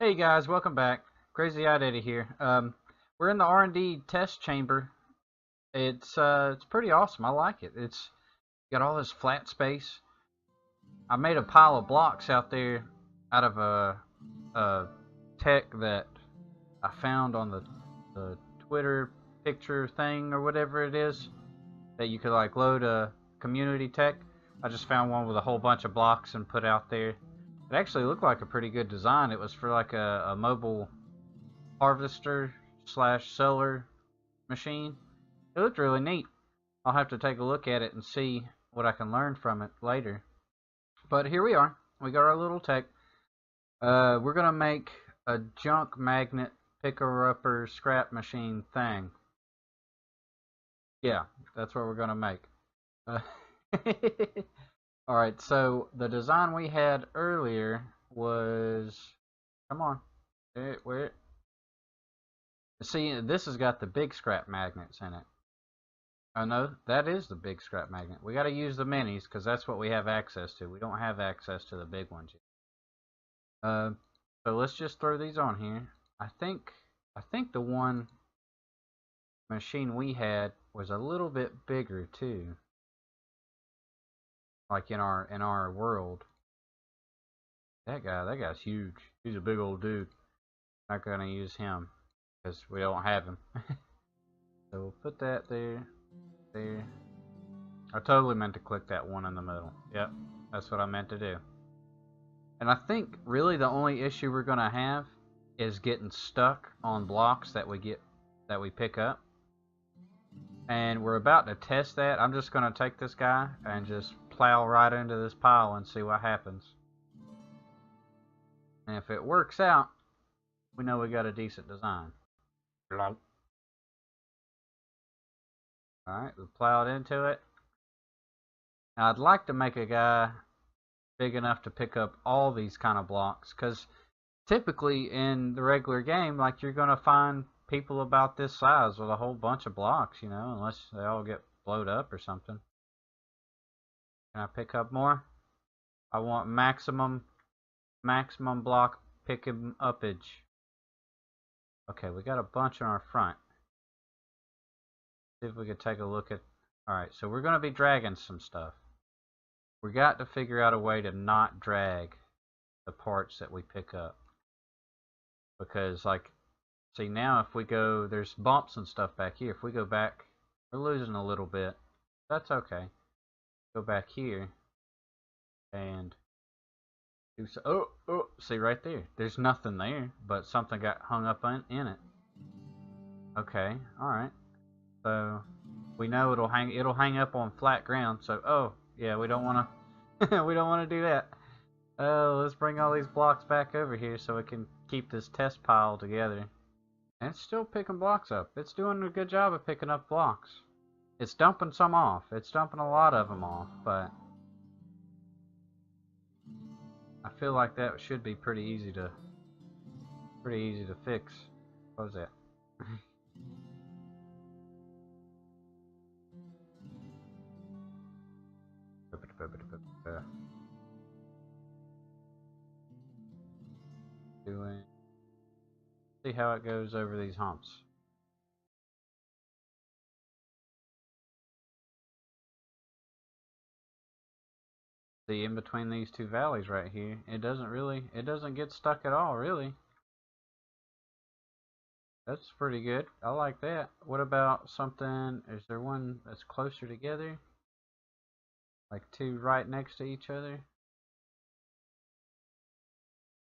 Hey guys, welcome back. Crazy Ep8 here. We're in the R&D test chamber. It's pretty awesome. I like it. It's got all this flat space. I made a pile of blocks out there out of a tech that I found on the Twitter picture thing or whatever it is that you could like load a community tech. I just found one with a whole bunch of blocks and put out there. It actually looked like a pretty good design. It was for like a mobile harvester slash solar machine. It looked really neat. I'll have to take a look at it and see what I can learn from it later. But here we are. We got our little tech. We're going to make a junk magnet picker-upper scrap machine thing. Yeah, that's what we're going to make. Alright, so the design we had earlier was... Come on. Where? See, this has got the big scrap magnets in it. Oh no, that is the big scrap magnet. We got to use the minis because that's what we have access to. We don't have access to the big ones yet. So let's just throw these on here. I think the one machine we had was a little bit bigger too. Like in our world. That guy's huge. He's a big old dude. Not gonna use him because we don't have him. So we'll put that there. I totally meant to click that one in the middle. Yep, that's what I meant to do. And I think really the only issue we're gonna have is getting stuck on blocks that we pick up. And we're about to test that. I'm just gonna take this guy and just plow right into this pile and see what happens. And if it works out, we know we got a decent design. Alright, we plowed into it. Now I'd like to make a guy big enough to pick up all these kind of blocks, because typically in the regular game, like, you're gonna find people about this size with a whole bunch of blocks, you know, unless they all get blowed up or something. Can I pick up more? I want maximum block picking upage. Okay, we got a bunch in our front. See if we could take a look at... Alright, so we're going to be dragging some stuff. We got to figure out a way to not drag the parts that we pick up. Because, like, see now if we go... There's bumps and stuff back here. If we go back, we're losing a little bit. That's okay. Go back here and do so. Oh, see right there. There's nothing there, but something got hung up in it. Okay, all right. So we know it'll hang up on flat ground. So oh yeah, we don't want to we don't want to do that. Oh, let's bring all these blocks back over here so we can keep this test pile together. And it's still picking blocks up. It's doing a good job of picking up blocks. It's dumping some off. It's dumping a lot of them off, but I feel like that should be pretty easy to fix. What was that? See how it goes over these humps. See, in between these two valleys right here, it doesn't get stuck at all, really. That's pretty good. I like that. What about something, is there one that's closer together? Like two right next to each other?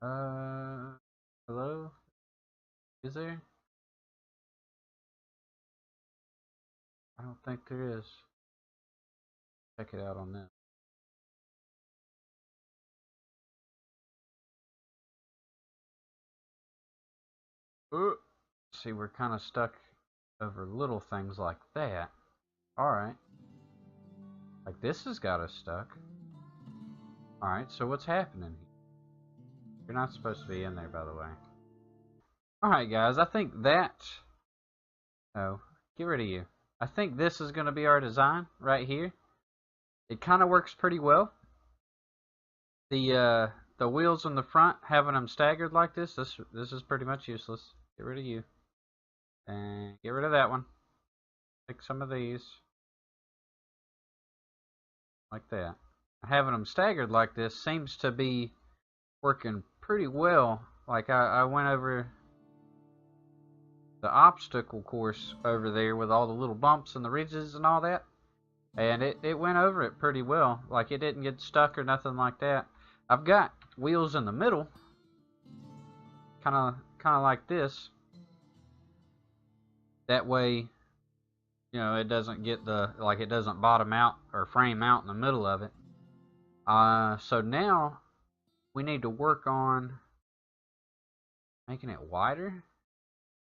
Hello? Is there? I don't think there is. Check it out on that. Ooh. See, we're kind of stuck over little things like that. Alright. Like this has got us stuck. Alright, so what's happening here? You're not supposed to be in there, by the way. Alright, guys, I think that... Oh, get rid of you. I think this is going to be our design right here. It kind of works pretty well. The the wheels in the front, having them staggered like this is pretty much useless. Get rid of you. And get rid of that one. Take some of these. Like that. Having them staggered like this seems to be working pretty well. Like I went over the obstacle course over there with all the little bumps and the ridges and all that. And it went over it pretty well. Like it didn't get stuck or nothing like that. I've got wheels in the middle. Kinda like this. That way, you know, it doesn't get it doesn't bottom out or frame out in the middle of it. So now we need to work on making it wider.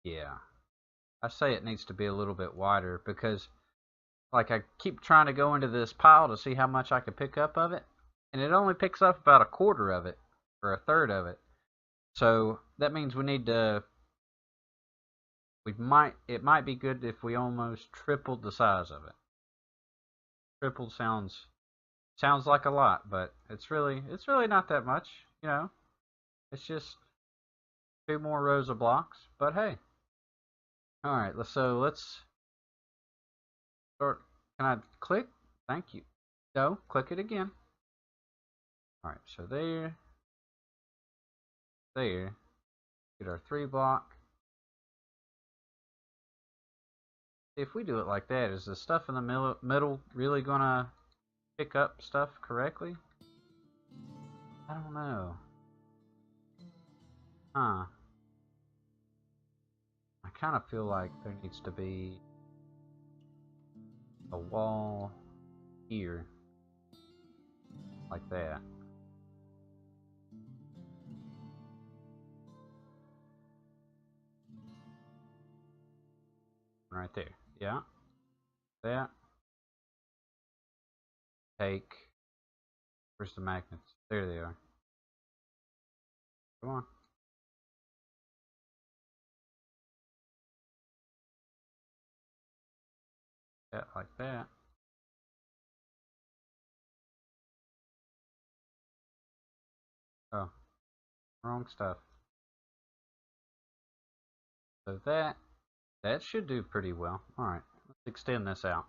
Yeah, I say it needs to be a little bit wider because like I keep trying to go into this pile to see how much I can pick up of it, and it only picks up about a quarter of it or a third of it. So that means we need to it might be good if we almost tripled the size of it. Tripled sounds like a lot, but it's really not that much, you know. It's just 2 more rows of blocks, but hey. All right, let's start. Can I click? Thank you. No, click it again. All right, so there. Get our 3 block. If we do it like that, is the stuff in the middle really gonna pick up stuff correctly? I don't know. Huh. I kind of feel like there needs to be a wall here. Like that. Right there. Yeah. That. Take. Where's the magnets? There they are. Come on. That like that. Oh. Wrong stuff. So that should do pretty well. Alright. Let's extend this out.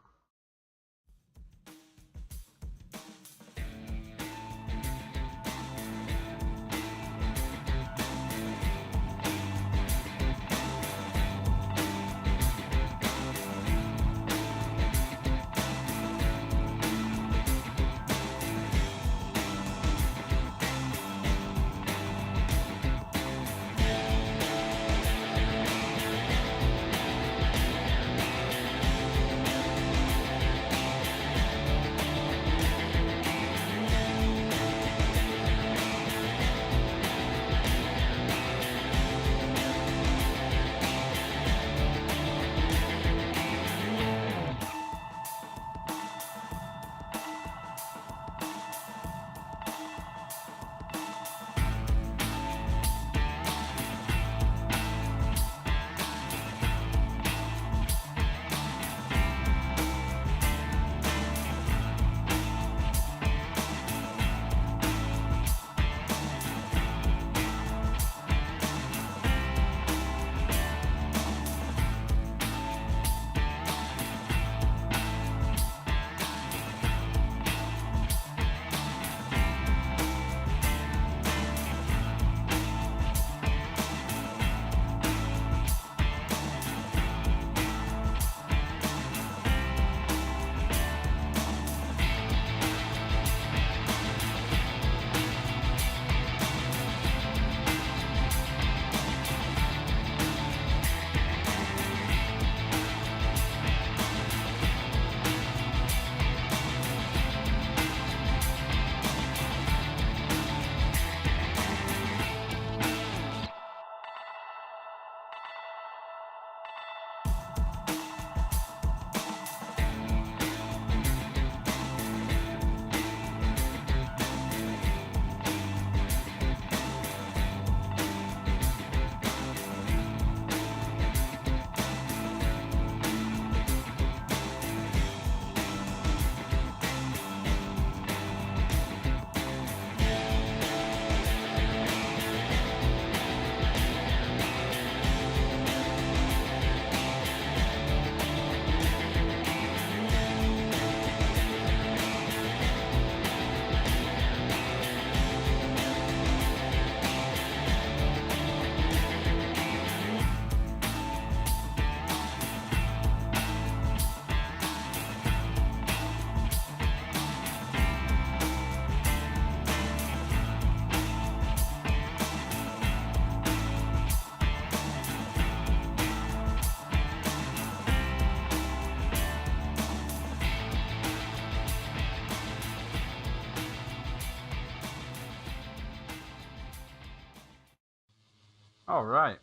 Alright.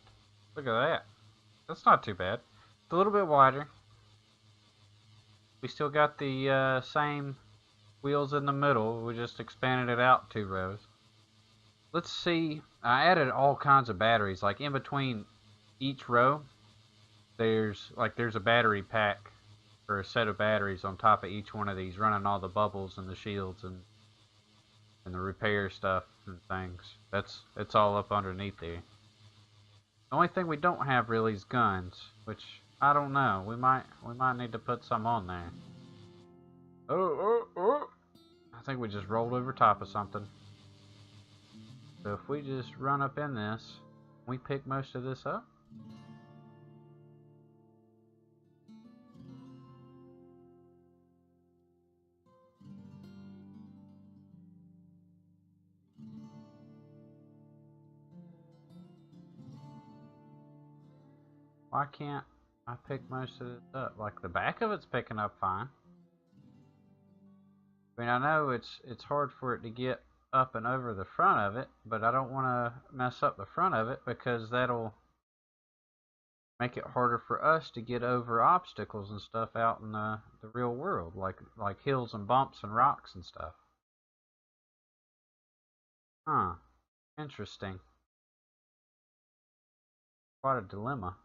Look at that. That's not too bad. It's a little bit wider. We still got the same wheels in the middle. We just expanded it out 2 rows. Let's see. I added all kinds of batteries. Like in between each row, there's a battery pack or a set of batteries on top of each one of these, running all the bubbles and the shields and the repair stuff and things. It's all up underneath there. The only thing we don't have really is guns, which I don't know. We might need to put some on there. Oh! I think we just rolled over top of something. So if we just run up in this, we pick most of this up. Why can't I pick most of this up? Like the back of it's picking up fine. I mean, I know it's hard for it to get up and over the front of it, but I don't want to mess up the front of it because that'll make it harder for us to get over obstacles and stuff out in the real world, like hills and bumps and rocks and stuff. Huh. Interesting. Quite a dilemma.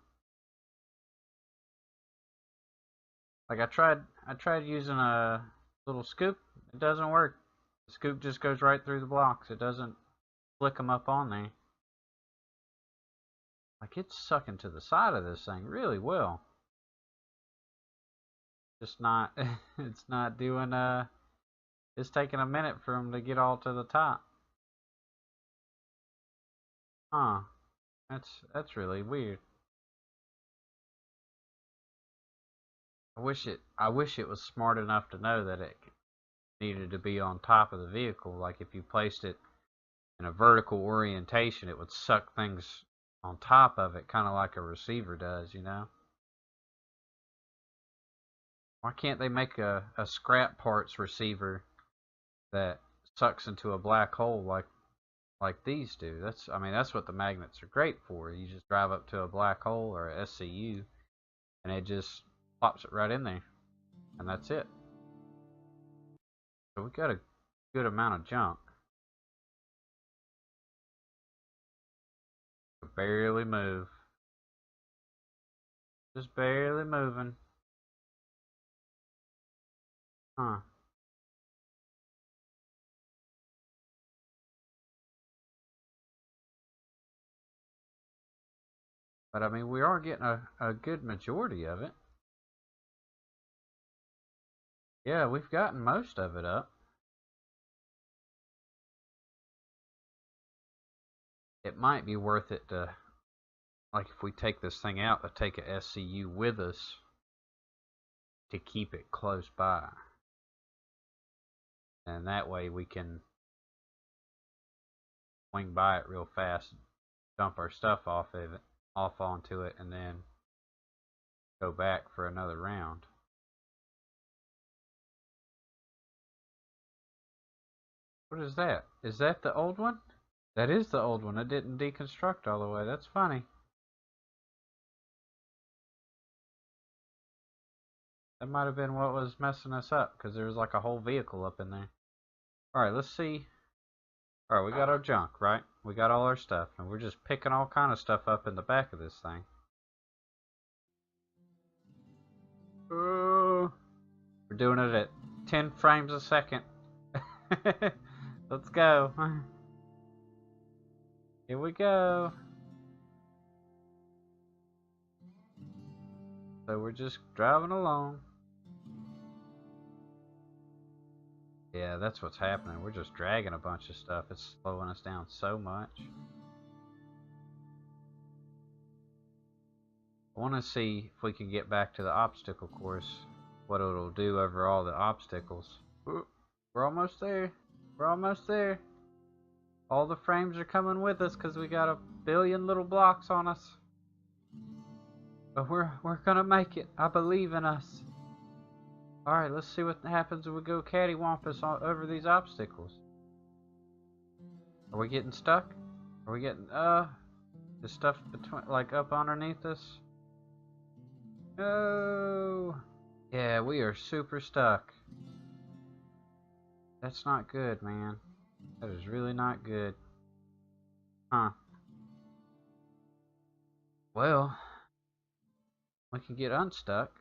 Like I tried using a little scoop. It doesn't work. The scoop just goes right through the blocks. It doesn't flick them up on there. Like it's sucking to the side of this thing really well. Just not, it's not doing, it's taking a minute for them to get all to the top. Huh. That's really weird. I wish it was smart enough to know that it needed to be on top of the vehicle. Like if you placed it in a vertical orientation, it would suck things on top of it, kind of like a receiver does, you know? Why can't they make a scrap parts receiver that sucks into a black hole like these do? I mean, that's what the magnets are great for. You just drive up to a black hole or a SCU, and it just plops it right in there, and that's it. So we got a good amount of junk. Barely move. Just barely moving. Huh. But I mean, we are getting a good majority of it. Yeah, we've gotten most of it up. It might be worth it to, like if we take this thing out, to take a SCU with us to keep it close by. And that way we can swing by it real fast, dump our stuff off onto it, and then go back for another round. What is that? Is that the old one? That is the old one. It didn't deconstruct all the way. That's funny. That might have been what was messing us up, because there was like a whole vehicle up in there. Alright, let's see. Alright, we got our junk, right? We got all our stuff, and we're just picking all kind of stuff up in the back of this thing. Oh, we're doing it at 10 frames a second. Let's go. Here we go. So we're just driving along. Yeah, that's what's happening. We're just dragging a bunch of stuff. It's slowing us down so much. I want to see if we can get back to the obstacle course, what it'll do over all the obstacles. Ooh, we're almost there. We're almost there. All the frames are coming with us because we got a billion little blocks on us. But we're gonna make it. I believe in us. Alright, let's see what happens when we go cattywampus over these obstacles. Are we getting stuck? Are we getting, There's stuff between, like, up underneath us. No! Yeah, we are super stuck. That's not good, man. That is really not good. Huh. Well, we can get unstuck.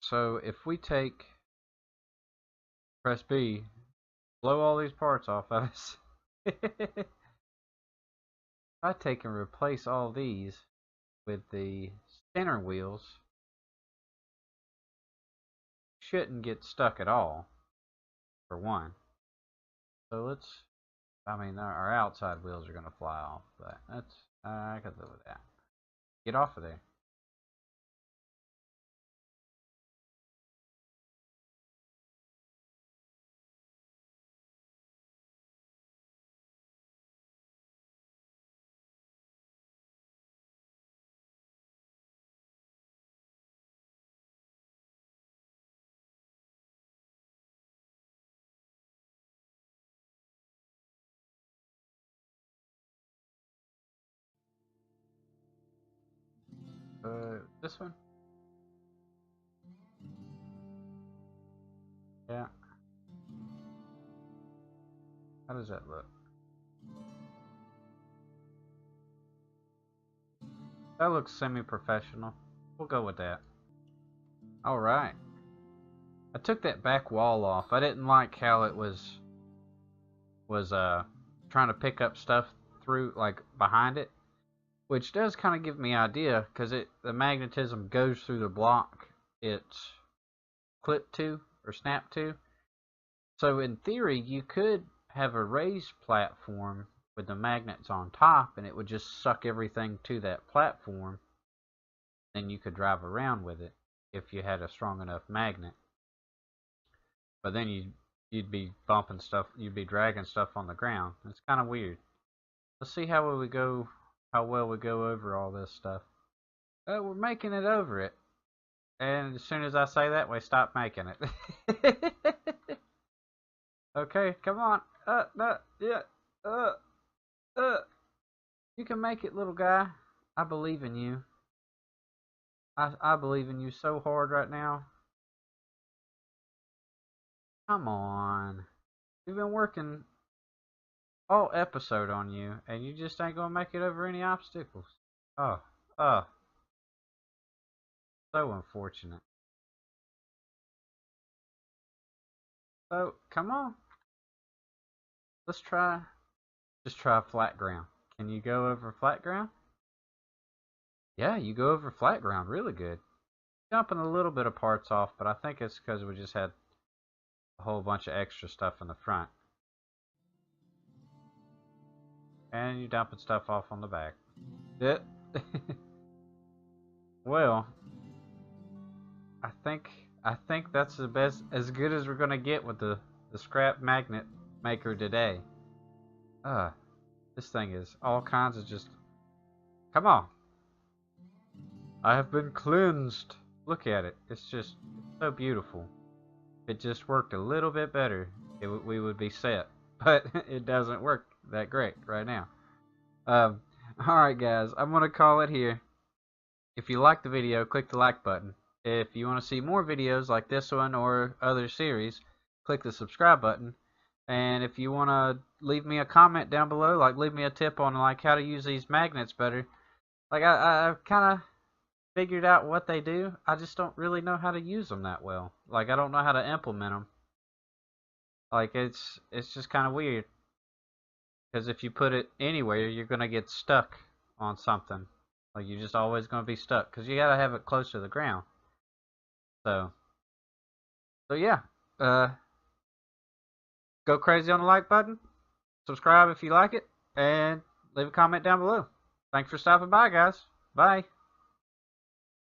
So if we press B, blow all these parts off of us. If I take and replace all these with the center wheels, shouldn't get stuck at all, for one. So I mean, our outside wheels are going to fly off, but that's, I can live with that. Get off of there. This one? Yeah. How does that look? That looks semi-professional. We'll go with that. Alright. I took that back wall off. I didn't like how it was trying to pick up stuff through, like, behind it. Which does kind of give me an idea, because the magnetism goes through the block it's clipped to, or snapped to. So in theory, you could have a raised platform with the magnets on top, and it would just suck everything to that platform. Then you could drive around with it if you had a strong enough magnet. But then you'd be bumping stuff, you'd be dragging stuff on the ground. It's kind of weird. Let's see how well we go over all this stuff. We're making it over it. And as soon as I say that, we stop making it. Okay, come on. No, yeah. You can make it, little guy. I believe in you. I believe in you so hard right now. Come on. We've been working all episode on you, and you just ain't gonna make it over any obstacles. Oh, so unfortunate. So, come on. Let's just try flat ground. Can you go over flat ground? Yeah, you go over flat ground really good. Jumping a little bit of parts off, but I think it's because we just had a whole bunch of extra stuff in the front. And you're dumping stuff off on the back. Yeah. Well, I think that's the best, as good as we're gonna get with the scrap magnet maker today. This thing is all kinds of just. Come on. I have been cleansed. Look at it. It's so beautiful. If it just worked a little bit better, we would be set. But it doesn't work that great right now. Alright guys, I'm going to call it here. If you liked the video, click the like button. If you want to see more videos like this one or other series, click the subscribe button. And if you want to leave me a comment down below, like leave me a tip on like how to use these magnets better. Like I've kind of figured out what they do. I just don't really know how to use them that well. Like I don't know how to implement them. Like it's just kind of weird. Because if you put it anywhere, you're going to get stuck on something. Like you're just always going to be stuck. Because you got to have it close to the ground. So yeah. Go crazy on the like button. Subscribe if you like it. And leave a comment down below. Thanks for stopping by, guys. Bye.